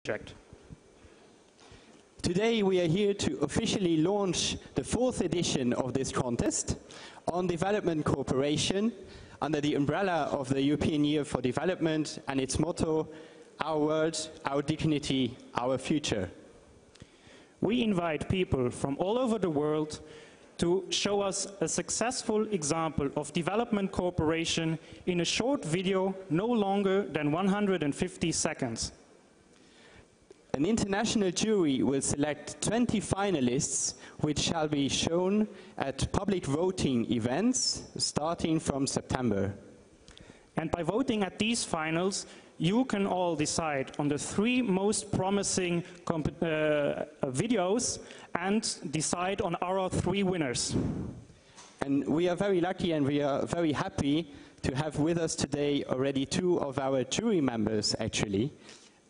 project. Today we are here to officially launch the 4th edition of this contest on development cooperation under the umbrella of the European Year for Development and its motto, Our World, Our Dignity, Our Future. We invite people from all over the world to show us a successful example of development cooperation in a short video no longer than 150 seconds. An international jury will select 20 finalists which shall be shown at public voting events starting from September. And by voting at these finals, you can all decide on the 3 most promising videos and decide on our 3 winners. And we are very lucky and we are very happy to have with us today already 2 of our jury members actually.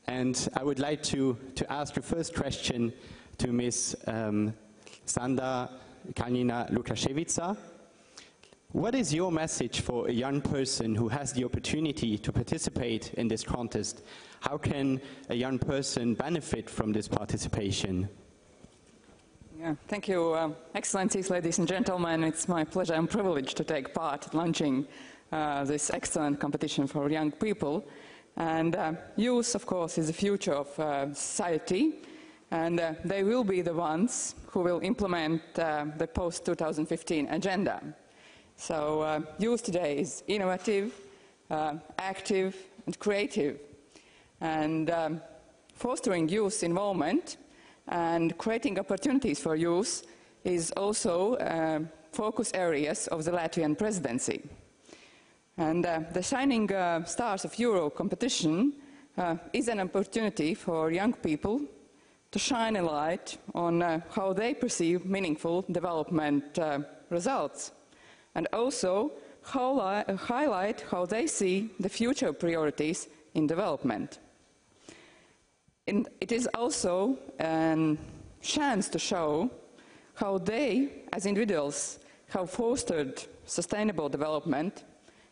And I would like to ask the first question to Ms. Sanda Kalnina Lukashevica. What is your message for a young person who has the opportunity to participate in this contest? How can a young person benefit from this participation? Yeah, thank you, Excellencies, ladies and gentlemen. It's my pleasure and privilege to take part in launching this excellent competition for young people. And youth, of course, is the future of society, and they will be the ones who will implement the post-2015 agenda. So youth today is innovative, active, and creative. And fostering youth involvement and creating opportunities for youth is also focus areas of the Latvian presidency. And the Shining Stars of Euro competition is an opportunity for young people to shine a light on how they perceive meaningful development results, and also highlight how they see the future priorities in development. And it is also a chance to show how they, as individuals, have fostered sustainable development,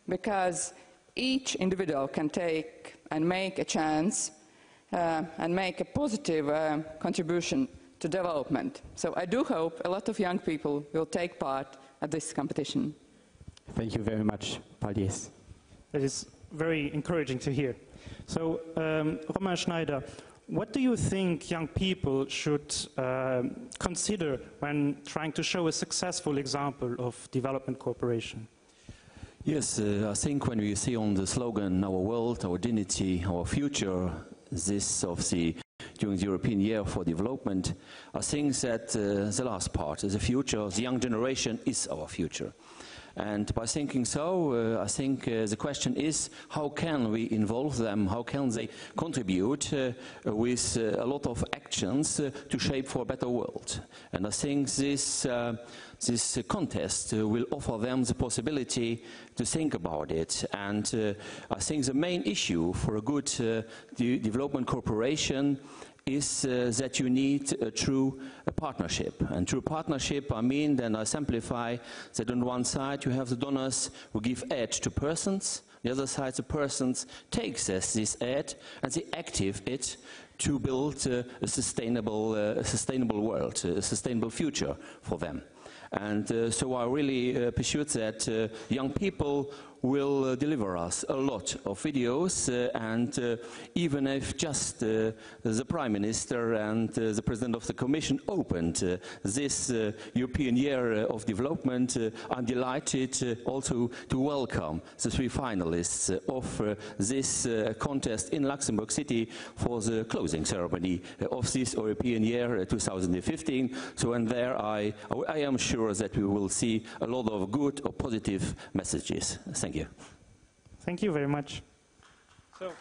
because each individual can take and make a chance and make a positive contribution to development. So I do hope a lot of young people will take part at this competition. Thank you very much, Paldies. That is very encouraging to hear. So, Roman Schneider, what do you think young people should consider when trying to show a successful example of development cooperation? Yes, I think when we see on the slogan, our world, our dignity, our future, this of the during the European Year for Development, I think that the last part, the future, the young generation is our future. And by thinking so, I think the question is, how can we involve them, how can they contribute with a lot of actions to shape for a better world? And I think this contest will offer them the possibility to think about it. And I think the main issue for a good development cooperation is that you need a true partnership. And through partnership, I mean, then I simplify that on one side you have the donors who give aid to persons, the other side the persons takes this aid and they active it to build a sustainable world, a sustainable future for them. And so I really pursued that young people will deliver us a lot of videos, and even if just the Prime Minister and the President of the Commission opened this European Year of Development, I'm delighted also to welcome the 3 finalists of this contest in Luxembourg City for the closing ceremony of this European Year 2015. So and there I am sure that we will see a lot of good or positive messages. Thank you. Thank you very much. So.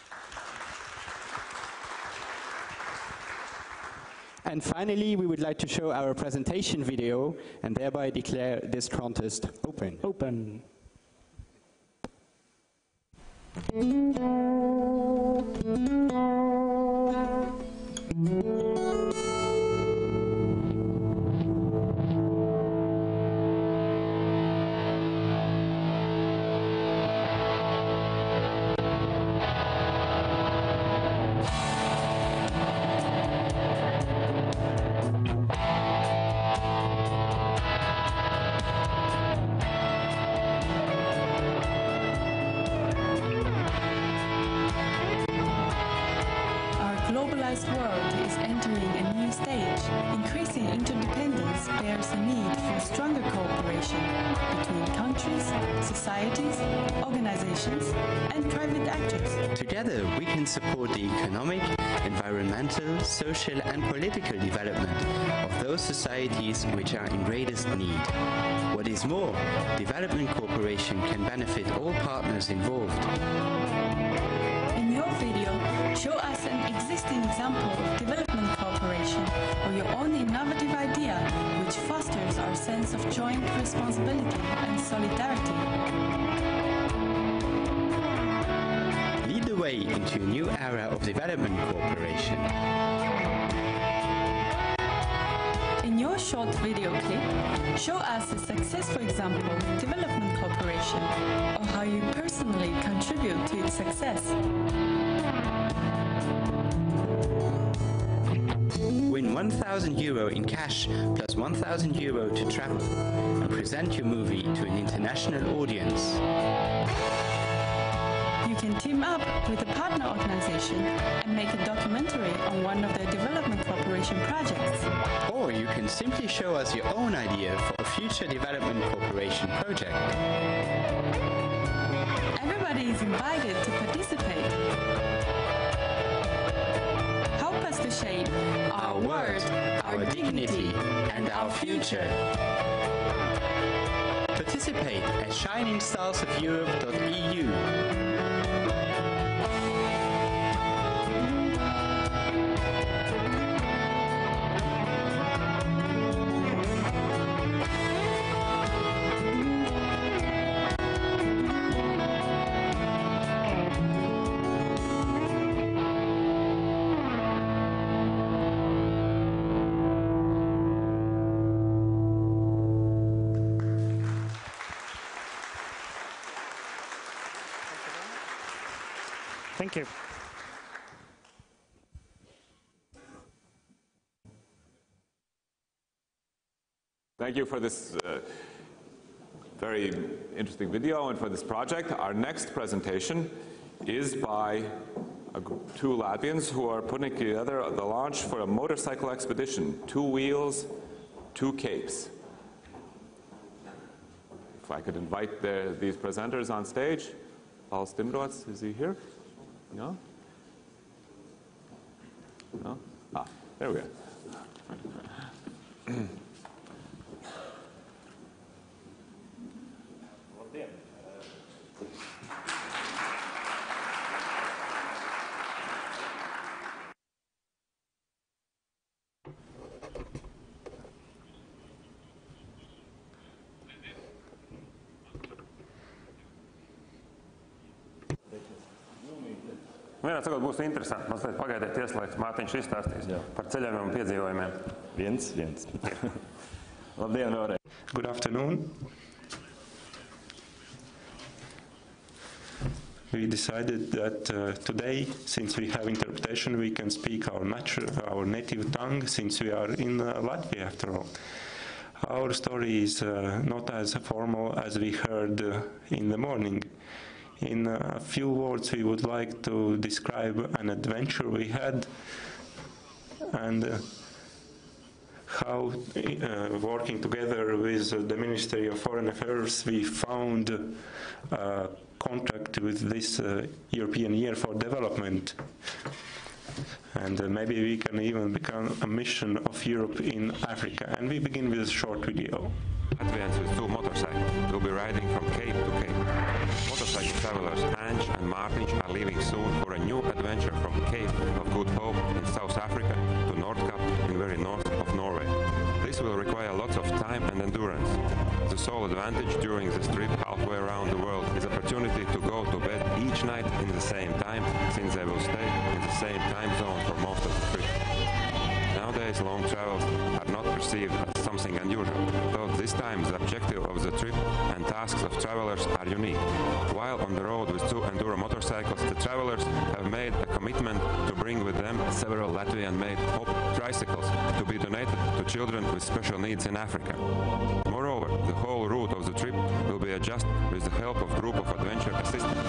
And finally, we would like to show our presentation video and thereby declare this contest open. Open. globalized world is entering a new stage. Increasing interdependence bears a need for stronger cooperation between countries, societies, organizations, and private actors. Together, we can support the economic, environmental, social, and political development of those societies which are in greatest need. What is more, development cooperation can benefit all partners involved. In your video, show us an existing example of development cooperation or your own innovative idea which fosters our sense of joint responsibility and solidarity. Lead the way into a new era of development cooperation. In your short video clip, show us a successful example of development cooperation or how you personally contribute to its success. Win €1,000 in cash plus €1,000 to travel and present your movie to an international audience. You can team up with a partner organization and make a documentary on one of their development cooperation projects. Or you can simply show us your own idea for a future development cooperation project. Everybody is invited to participate. Help us to shape our world, our dignity, and our future. Participate at shiningstarsofeurope.eu. Thank you. Thank you for this very interesting video and for this project. Our next presentation is by two Latvians who are putting together the launch for a motorcycle expedition, 2 wheels, 2 capes. If I could invite these presenters on stage. Paul Stimrots, is he here? No? No? Ah, there we go. Vienā sakot, būs interesanti. Mazliet pagaidiet ieslēgt, Mārtiņš izstāstīs par ceļojumiem un piedzīvojumiem. Viens. Labdien vēlreiz. Good afternoon. We decided that today, since we have interpretation, we can speak our native tongue, since we are in Latvia after all. Our story is not as formal as we heard in the morning. In a few words, we would like to describe an adventure we had and how, working together with the Ministry of Foreign Affairs, we found a contract with this European Year for Development. And maybe we can even become a mission of Europe in Africa. And we begin with a short video. Latvians with 2 motorcycles will be riding from cape to cape. Motorcycle travelers Ange and Mārtiņš are leaving soon for a new adventure from Cape of Good Hope in South Africa to Nordkapp in very north of Norway. This will require lots of time and endurance. The sole advantage during this trip halfway around the world is opportunity to go to bed each night in the same time, since they will stay in the same time zone for most of the trip. Nowadays, long travels are not perceived as something unusual, though this time the objective of the trip and tasks of travelers are unique. While on the road with 2 enduro motorcycles, the travelers have made a commitment to bring with them several Latvian-made Hope tricycles to be donated to children with special needs in Africa. Moreover, the whole route of the trip will be adjusted with the help of group of adventure assistants.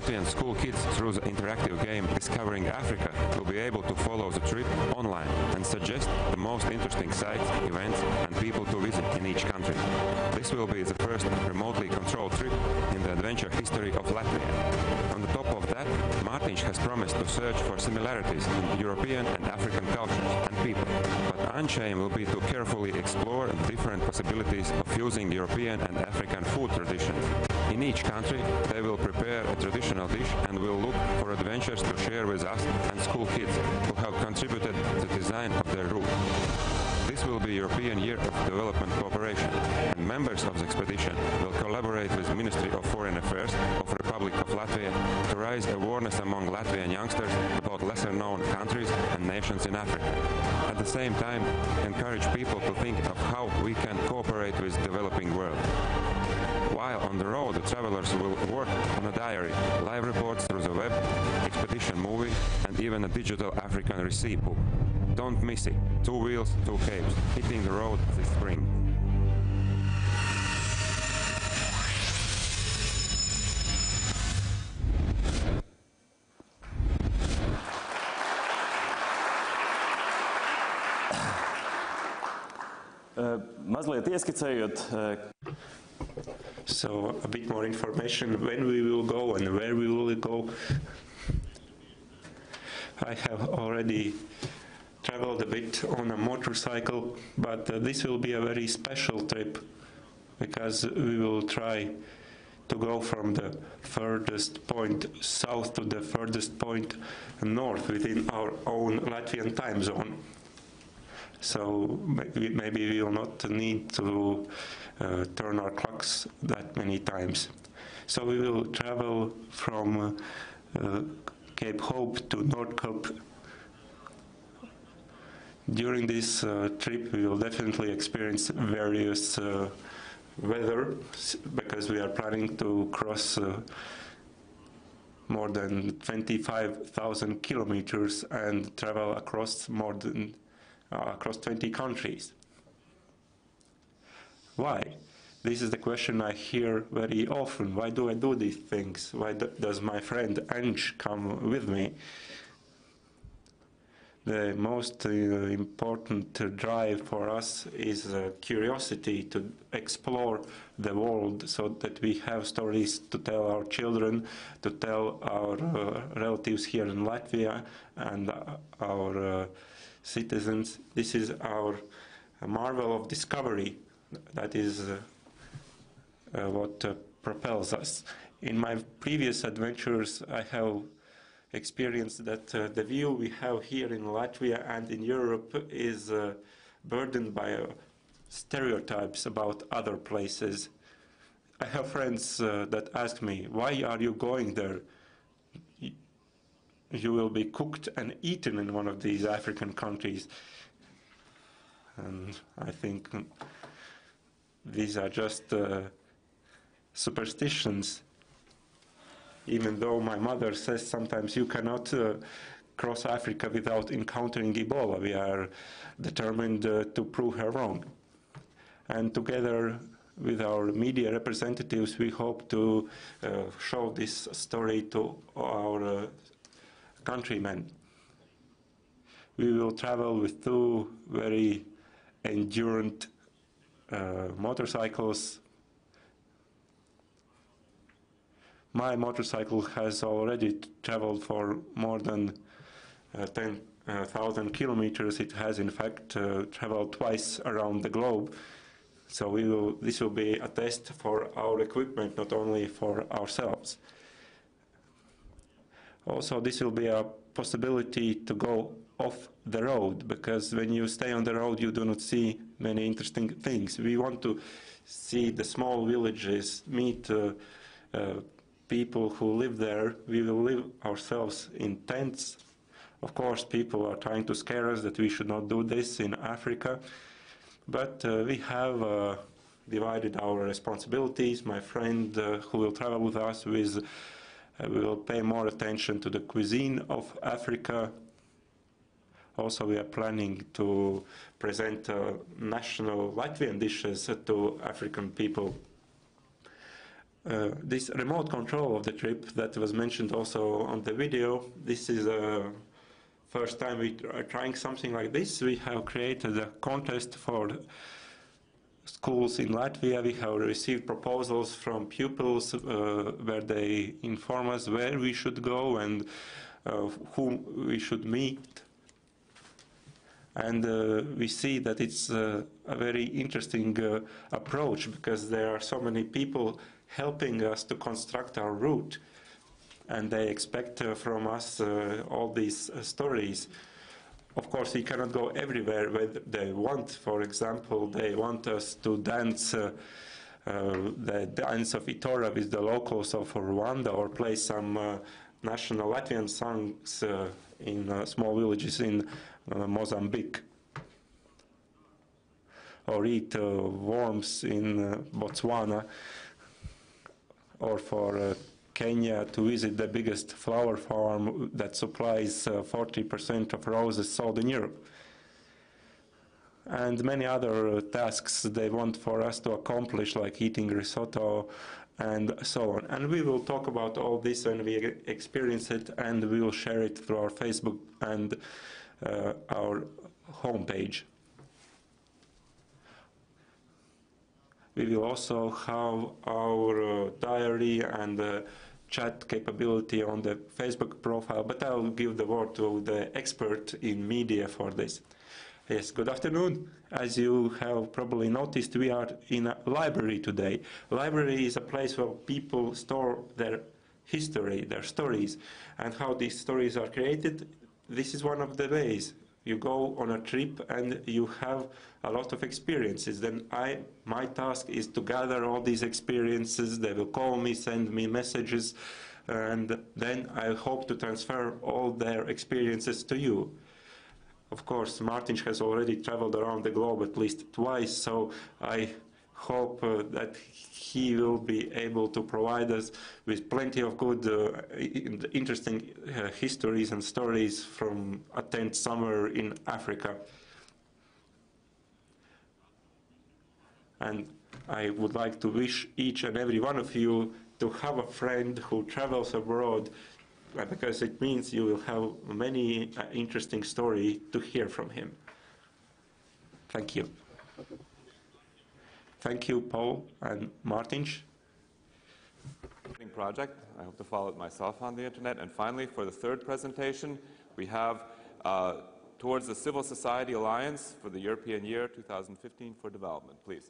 Latvian school kids through the interactive game Discovering Africa will be able to follow the trip online and suggest the most interesting sites, events and people to visit in each country. This will be the first remotely controlled trip in the adventure history of Latvia. On the top of that, Mārtiņš has promised to search for similarities in European and African cultures and people, but Unchained will be to carefully explore different possibilities of fusing European and African food traditions. In each country, they will prepare a traditional dish and will look for adventures to share with us and school kids who have contributed to the design of their route. This will be European Year of Development Cooperation, and members of the expedition will collaborate with the Ministry of Foreign Affairs of Republic of Latvia to raise awareness among Latvian youngsters about lesser-known countries and nations in Africa. At the same time, encourage people to think of how we can cooperate with the developing world. While on the road, the travelers will work on a diary, live reports through the web, expedition movie, and even a digital African receipt book. Don't miss it. 2 wheels, 2 capes, hitting the road this spring. Mazliet ieskicējot. So a bit more information when we will go and where we will go. I have already traveled a bit on a motorcycle, but this will be a very special trip because we will try to go from the furthest point south to the furthest point north within our own Latvian time zone. So maybe we will not need to turn our clocks that many times. So we will travel from Cape Hope to North Cape. During this trip we will definitely experience various weather because we are planning to cross more than 25,000 kilometers and travel across more than across 20 countries. Why? This is the question I hear very often. Why do I do these things? Why does my friend Ange come with me? The most important drive for us is curiosity to explore the world so that we have stories to tell our children, to tell our relatives here in Latvia and our citizens. This is our marvel of discovery. That is what propels us. In my previous adventures, I have experienced that the view we have here in Latvia and in Europe is burdened by stereotypes about other places. I have friends that ask me, why are you going there? You will be cooked and eaten in one of these African countries. And I think these are just superstitions. Even though my mother says sometimes you cannot cross Africa without encountering Ebola, we are determined to prove her wrong. And together with our media representatives, we hope to show this story to our countrymen. We will travel with 2 very endurant motorcycles. My motorcycle has already traveled for more than 10,000 kilometers. It has in fact traveled twice around the globe. So this will be a test for our equipment, not only for ourselves. Also, this will be a possibility to go off the road, because when you stay on the road you do not see many interesting things. We want to see the small villages, meet people who live there. We will live ourselves in tents. Of course, people are trying to scare us that we should not do this in Africa, but we have divided our responsibilities. My friend who will travel with us we will pay more attention to the cuisine of Africa. Also, we are planning to present national Latvian dishes to African people. this remote control of the trip that was mentioned also on the video, this is the first time we are trying something like this. We have created a contest for schools in Latvia. We have received proposals from pupils where they inform us where we should go and whom we should meet. And we see that it's a very interesting approach, because there are so many people helping us to construct our route, and they expect from us all these stories. Of course, we cannot go everywhere where they want. For example, they want us to dance the dance of Itora with the locals of Rwanda, or play some national Latvian songs in small villages in Mozambique, or eat worms in Botswana, or for Kenya to visit the biggest flower farm that supplies 40% of roses sold in Europe. And many other tasks they want for us to accomplish, like eating risotto and so on. And we will talk about all this when we experience it, and we will share it through our Facebook and our homepage. We will also have our diary and chat capability on the Facebook profile, but I will give the word to the expert in media for this. Yes, good afternoon. As you have probably noticed, we are in a library today. Library is a place where people store their history, their stories, and how these stories are created. This is one of the ways. You go on a trip and you have a lot of experiences. Then my task is to gather all these experiences. They will call me, send me messages, and then I hope to transfer all their experiences to you. Of course, Martin has already traveled around the globe at least twice, so I hope that he will be able to provide us with plenty of good, interesting histories and stories from a tent somewhere in Africa. And I would like to wish each and every one of you to have a friend who travels abroad, because it means you will have many interesting stories to hear from him. Thank you. Thank you, Paul and Martin. Project. I hope to follow it myself on the internet. And finally, for the third presentation, we have Towards the Civil Society Alliance for the European Year 2015 for Development. Please.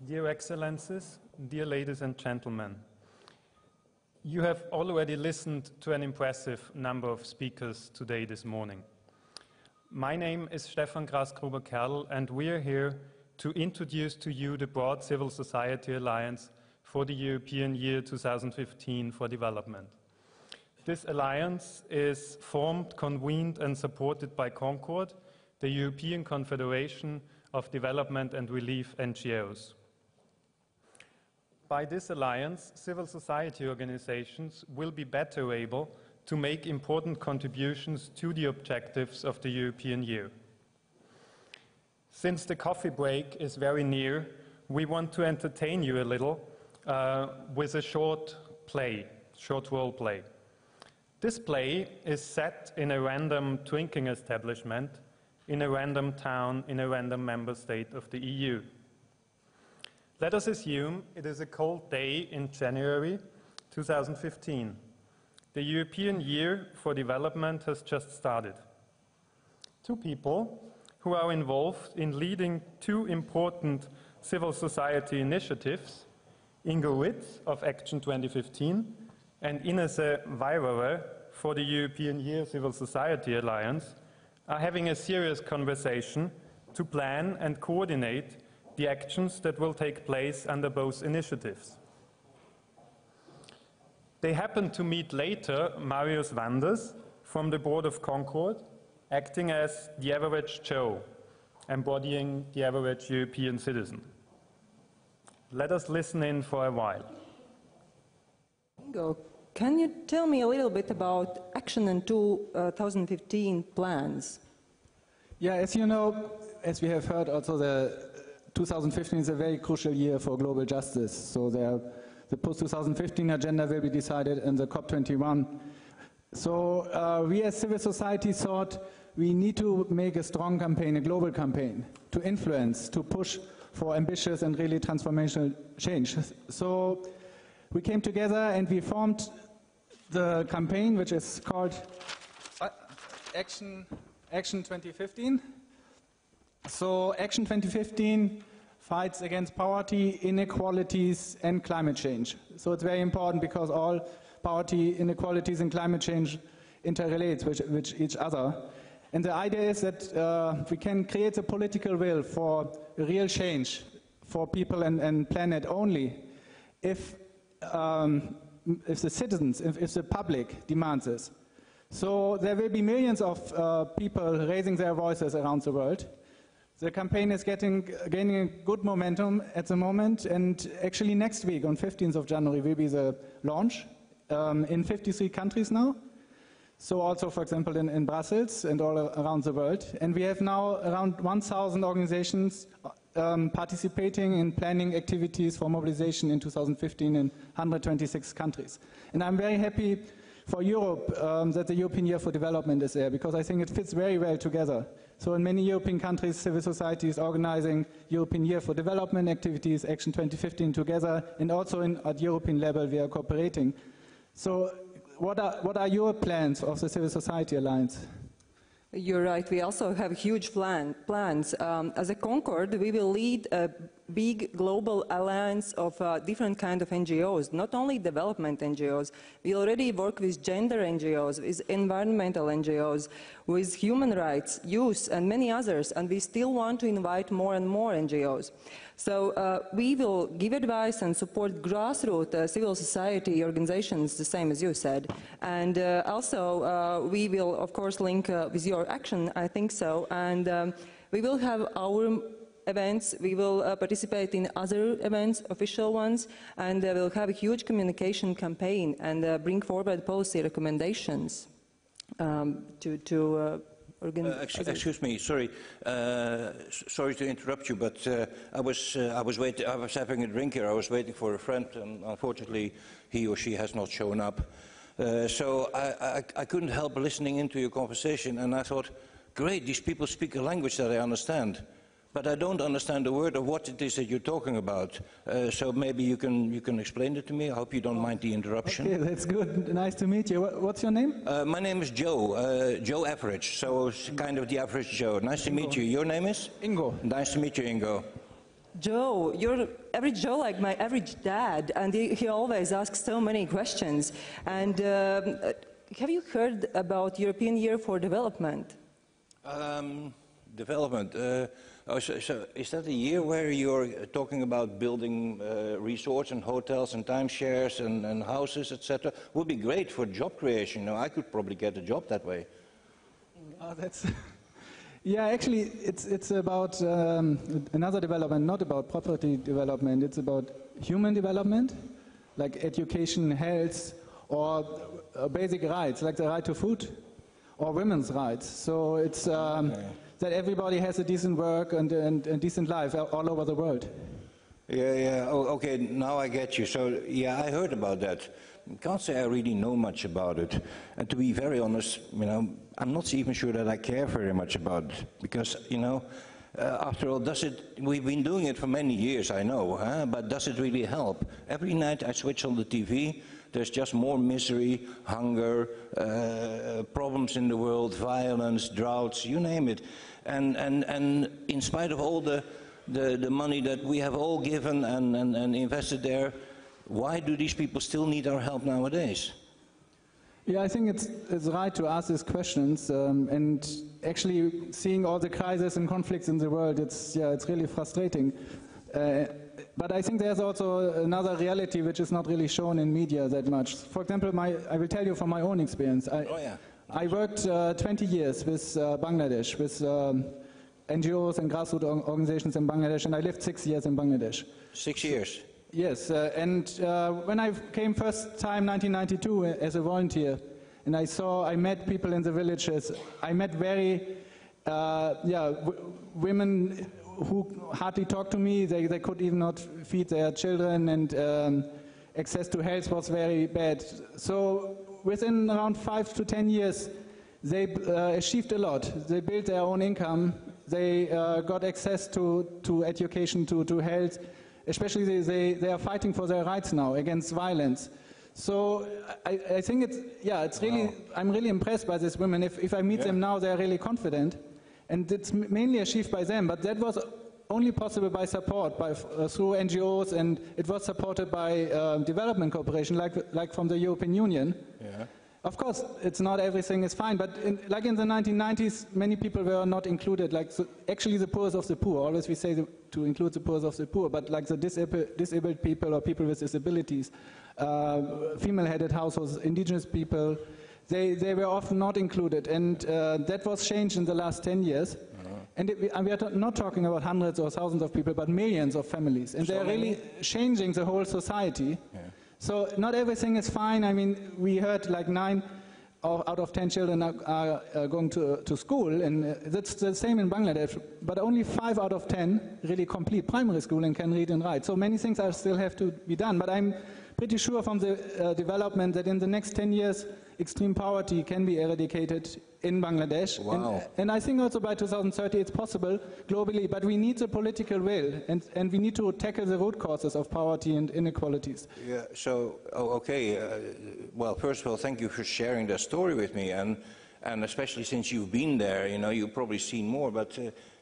Dear Excellencies, dear ladies and gentlemen, you have already listened to an impressive number of speakers today this morning. My name is Stefan Grasgruber-Kerl, and we are here to introduce to you the Broad Civil Society Alliance for the European Year 2015 for Development. This alliance is formed, convened and supported by Concord, the European Confederation of Development and Relief NGOs. By this alliance, civil society organizations will be better able to make important contributions to the objectives of the European year. Since the coffee break is very near, we want to entertain you a little with a short role play. This play is set in a random drinking establishment in a random town in a random member state of the EU. Let us assume it is a cold day in January 2015. The European Year for Development has just started. Two people who are involved in leading two important civil society initiatives, Ingo Ritz of Action 2015 and Ines Weiwerer for the European Year Civil Society Alliance, are having a serious conversation to plan and coordinate the actions that will take place under both initiatives. They happen to meet later Marius Wanders from the board of Concord, acting as the average Joe, embodying the average European citizen. Let us listen in for a while. Ingo, can you tell me a little bit about Action and 2015 plans? Yeah, as you know, as we have heard, also the 2015 is a very crucial year for global justice. So the post-2015 agenda will be decided in the COP21. So we as civil society thought we need to make a strong campaign, a global campaign, to influence, to push for ambitious and really transformational change. So we came together and we formed the campaign, which is called Action 2015. So Action 2015 fights against poverty, inequalities, and climate change. So it's very important because all poverty, inequalities, and climate change interrelates with each other. And the idea is that we can create a political will for real change for people and planet only if the citizens, if the public demands this. So there will be millions of people raising their voices around the world. The campaign is gaining good momentum at the moment, and actually next week, on 15th of January, will be the launch in 53 countries now. So also, for example, in Brussels and all around the world. And we have now around 1,000 organizations participating in planning activities for mobilization in 2015 in 126 countries. And I'm very happy for Europe that the European Year for Development is there, because I think it fits very well together. So in many European countries, civil society is organizing European Year for Development activities, Action 2015 together, and also at European level we are cooperating. So what are your plans of the Civil Society Alliance? You're right, we also have huge plans. As a Concord, we will lead a big global alliance of different kinds of NGOs, not only development NGOs. We already work with gender NGOs, with environmental NGOs, with human rights, youth, and many others, and we still want to invite more and more NGOs. So we will give advice and support grassroots civil society organizations, the same as you said. And also we will, of course, link with your action, I think so. And we will have our events, we will participate in other events, official ones, and we'll have a huge communication campaign and bring forward policy recommendations to excuse me, sorry. Sorry to interrupt you, but I was having a drink here. I was waiting for a friend, and unfortunately, he or she has not shown up. So I couldn't help listening into your conversation, and I thought, great, these people speak a language that I understand. But I don't understand a word of what it is that you're talking about. So maybe you can explain it to me. I hope you don't mind the interruption. Okay, that's good. Nice to meet you. What's your name? My name is Joe, Joe Average, so kind of the average Joe. Nice to meet you. Your name is? Ingo. Nice to meet you, Ingo. Joe, you're average Joe like my average dad, and he always asks so many questions. And have you heard about European Year for Development? Development. So is that a year where you're talking about building resorts and hotels and timeshares and houses, etc.? Would be great for job creation. You know, I could probably get a job that way. Oh, that's yeah. Actually, it's about another development, not about property development. It's about human development, like education, health, or basic rights, like the right to food, or women's rights. So it's. That everybody has a decent work and decent life all over the world. Yeah. Oh, okay, now I get you. So, yeah, I heard about that. Can't say I really know much about it. And to be very honest, you know, I'm not even sure that I care very much about it. Because, you know, after all, we've been doing it for many years, I know, but does it really help? Every night I switch on the TV, there's just more misery, hunger, problems in the world, violence, droughts, you name it. And in spite of all the money that we have all given and invested there, why do these people still need our help nowadays? Yeah, I think it's right to ask these questions, and actually seeing all the crises and conflicts in the world, it's really frustrating. But I think there's also another reality which is not really shown in media that much. For example, I will tell you from my own experience. I worked 20 years with Bangladesh, with NGOs and grassroots organizations in Bangladesh, and I lived 6 years in Bangladesh. 6 years? Yes, and when I came first time 1992 as a volunteer, and I met people in the villages, I met very, women who hardly talked to me, they could even not feed their children, and access to health was very bad. So within around 5 to 10 years, they achieved a lot. They built their own income, they got access to education, to health. Especially they are fighting for their rights now against violence. So I think it's really, wow. I'm really impressed by these women. If I meet them now, they're really confident. And it's mainly achieved by them, but that was only possible by support, through NGOs, and it was supported by development cooperation, like from the European Union. Yeah. Of course, it's not everything is fine, but like in the 1990s, many people were not included, actually the poorest of the poor. Always we say to include the poorest of the poor, but like the disabled people or people with disabilities, female-headed households, indigenous people, they were often not included, and that was changed in the last 10 years. And we are not talking about hundreds or thousands of people, but millions of families, and they're really changing the whole society. Yeah. So not everything is fine. I mean, we heard like 9 out of 10 children are going to school, and that's the same in Bangladesh, but only 5 out of 10 really complete primary school and can read and write. So many things still have to be done, but I'm pretty sure from the development that in the next 10 years, extreme poverty can be eradicated in Bangladesh. Wow. And I think also by 2030 it's possible globally, but we need the political will, and we need to tackle the root causes of poverty and inequalities. Yeah, so, well, first of all, thank you for sharing that story with me, and especially since you've been there, you've probably seen more, but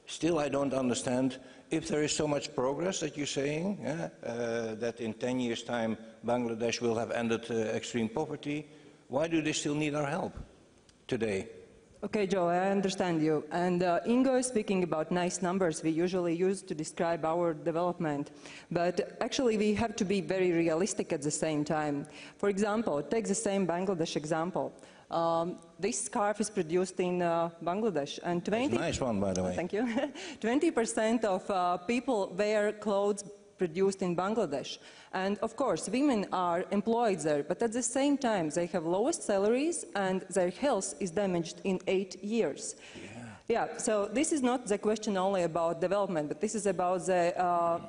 still I don't understand if there is so much progress that you're saying, that in 10 years' time Bangladesh will have ended extreme poverty. Why do they still need our help today? Okay, Joe, I understand you. And Ingo is speaking about nice numbers we usually use to describe our development. But actually, we have to be very realistic at the same time. For example, take the same Bangladesh example. This scarf is produced in Bangladesh, and 20%. It's a nice one, by the way. Thank you. 20% of people wear clothes produced in Bangladesh. And of course, women are employed there, but at the same time, they have lowest salaries and their health is damaged in 8 years. Yeah, so this is not the question only about development, but this is about the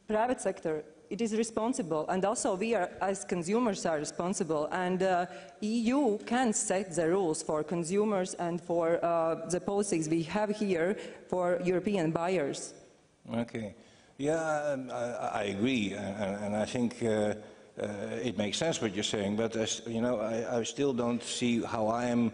private sector. It is responsible, and also we are, as consumers, are responsible, and EU can set the rules for consumers and for the policies we have here for European buyers. Okay. Yeah, I agree, and I think it makes sense what you're saying, but I still don't see how I am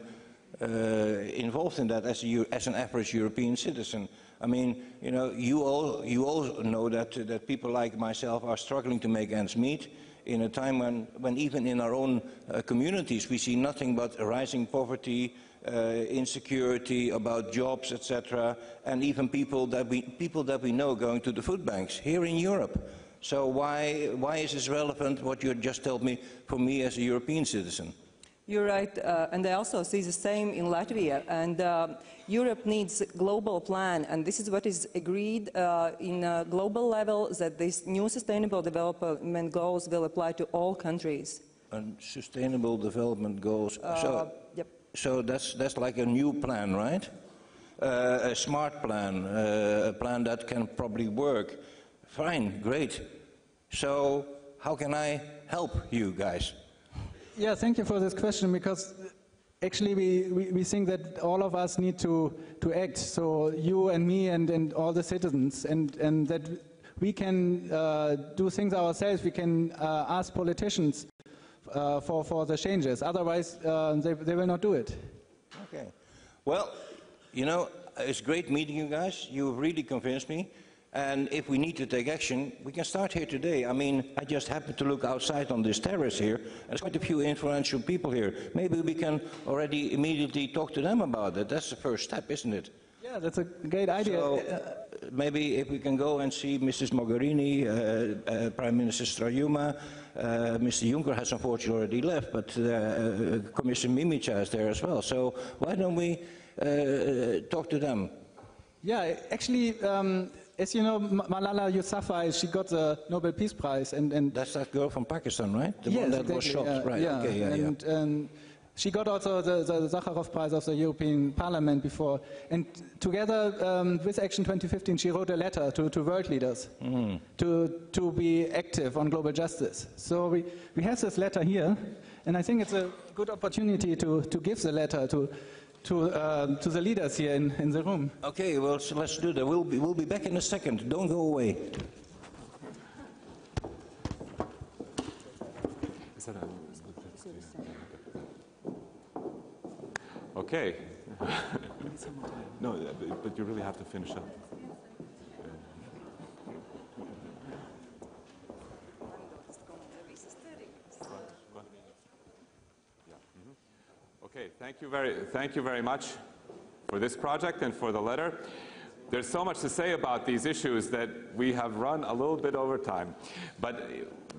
involved in that as an average European citizen. I mean, you all know that people like myself are struggling to make ends meet in a time when even in our own communities we see nothing but rising poverty, insecurity about jobs, etc., and even people that we know going to the food banks here in Europe. So why is this relevant, what you just told me, for me as a European citizen? You're right, and I also see the same in Latvia, and Europe needs a global plan, and this is what is agreed in a global level, that these new sustainable development goals will apply to all countries. And sustainable development goals, yep. So that's like a new plan, right? A smart plan, a plan that can probably work. Fine, great. So how can I help you guys? Yeah, thank you for this question, because actually we think that all of us need to act, so you and me and all the citizens, and that we can do things ourselves, we can ask politicians for the changes, otherwise they will not do it. Okay. Well, it's great meeting you guys, you've really convinced me. And if we need to take action, we can start here today. I mean, I just happened to look outside on this terrace here. There's quite a few influential people here. Maybe we can already immediately talk to them about it. That's the first step, isn't it? Yeah, that's a great idea. So maybe if we can go and see Mrs. Mogherini, Prime Minister Strajuma, Mr. Juncker has unfortunately already left, but Commissioner Mimica is there as well. So why don't we talk to them? Yeah, actually, as you know, Malala Yousafzai, she got the Nobel Peace Prize, and that's that girl from Pakistan, right? The yes, one that exactly, was shot, right? Yeah, okay, yeah, and she got also the Sakharov Prize of the European Parliament before. And together with Action 2015, she wrote a letter to world leaders to be active on global justice. So we have this letter here, and I think it's a good opportunity to give the letter to the leaders here in the room. Okay, well, so let's do that. We'll be back in a second. Don't go away. Okay. No, but you really have to finish up. Okay, thank you very much for this project and for the letter. There's so much to say about these issues that we have run a little bit over time. But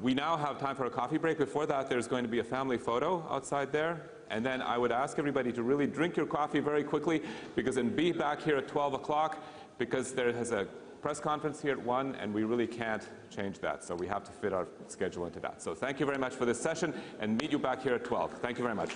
we now have time for a coffee break. Before that, there's going to be a family photo outside there. And then I would ask everybody to really drink your coffee very quickly, because and be back here at 12 o'clock, because there is a press conference here at 1, and we really can't change that. So we have to fit our schedule into that. So thank you very much for this session, and meet you back here at 12. Thank you very much.